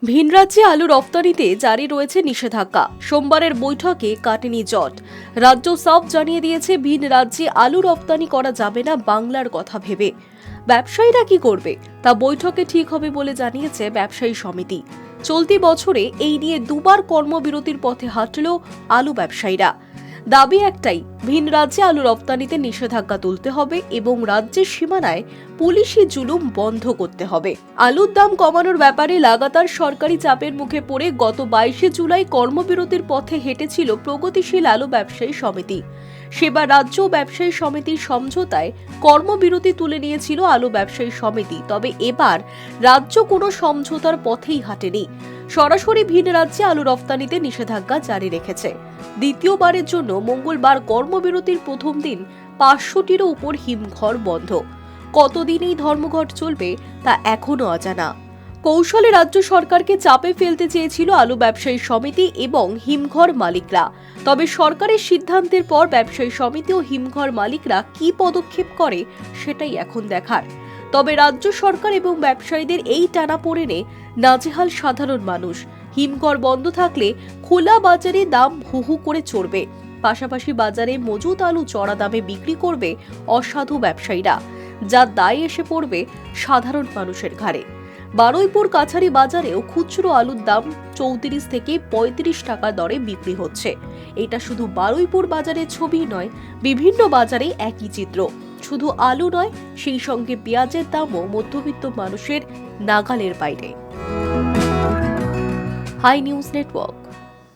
ভিন রাজ্যে আলু রপ্তানিতে জারি রয়েছে নিষেধাজ্ঞা। সোমবারের বৈঠকে কাটেনি জট। রাজ্য সাফ জানিয়ে দিয়েছে ভিন রাজ্যে আলু রপ্তানি করা যাবে না বাংলার কথা ভেবে। ব্যবসায়ীরা কি করবে তা বৈঠকে ঠিক হবে বলে জানিয়েছে ব্যবসায়ী সমিতি। চলতি বছরে এই নিয়ে দুবার কর্মবিরতির পথে হাঁটল আলু ব্যবসায়ীরা। দাবি একটাই, ভিন রাজ্যে আলু রপ্তানিতে নিষেধাজ্ঞা তুলতে হবে এবং রাজ্যের সীমানায় পুলিশি জুলুম বন্ধ করতে হবে। আলুর দাম কমানোর ব্যাপারে লাগাতার সরকারি চাপের মুখে পড়ে গত 22শে জুলাই কর্মবিরতির পথে হেঁটেছিল প্রগতিশীল আলু ব্যবসায়ী সমিতি। সেবার রাজ্য ব্যবসায়ী সমিতির সমঝোতায় কর্মবিরতি তুলে নিয়েছিল আলু ব্যবসায়ী সমিতি। তবে এবার রাজ্য কোনো সমঝোতার পথেই হাঁটেনি। সরাসরি ভিন রাজ্যে আলু রপ্তানিতে নিষেধাজ্ঞা জারি রেখেছে। দ্বিতীয়বারের জন্য মঙ্গলবার কর্মবিরতির প্রথম দিন 500টিরও উপর হিমঘর বন্ধ। কতদিন এই ধর্মঘট চলবে তা এখনো অজানা। কৌশলে রাজ্য সরকারকে চাপে ফেলতে চেয়েছিল আলু ব্যবসায়ী সমিতি এবং হিমঘর মালিকরা। তবে সরকারের সিদ্ধান্তের পর ব্যবসায়ী সমিতি ও হিমঘর মালিকরা কি পদক্ষেপ করে সেটাই এখন দেখার। তবে রাজ্য সরকার এবং ব্যবসায়ীদের এই টানাপোড়েনে নাজেহাল সাধারণ মানুষ। হিমঘর বন্ধ থাকলে খোলা বাজারে দাম হু হু করে চড়বে। পাশাপাশি বাজারে মজুত আলু চড়া দামে বিক্রি করবে অসাধু ব্যবসায়ীরা, যার দায় এসে পড়বে সাধারণ মানুষের ঘাড়ে। বারুইপুর কাছারি বাজারেও খুচরো আলুর দাম 34 থেকে 35 টাকা দরে বিক্রি হচ্ছে। এটা শুধু বারুইপুর বাজারের ছবি নয়, বিভিন্ন বাজারে একই চিত্র। শুধু আলু নয়, সেই সঙ্গে পেঁয়াজের দামও মধ্যবিত্ত মানুষের নাগালের বাইরে। Hi News network.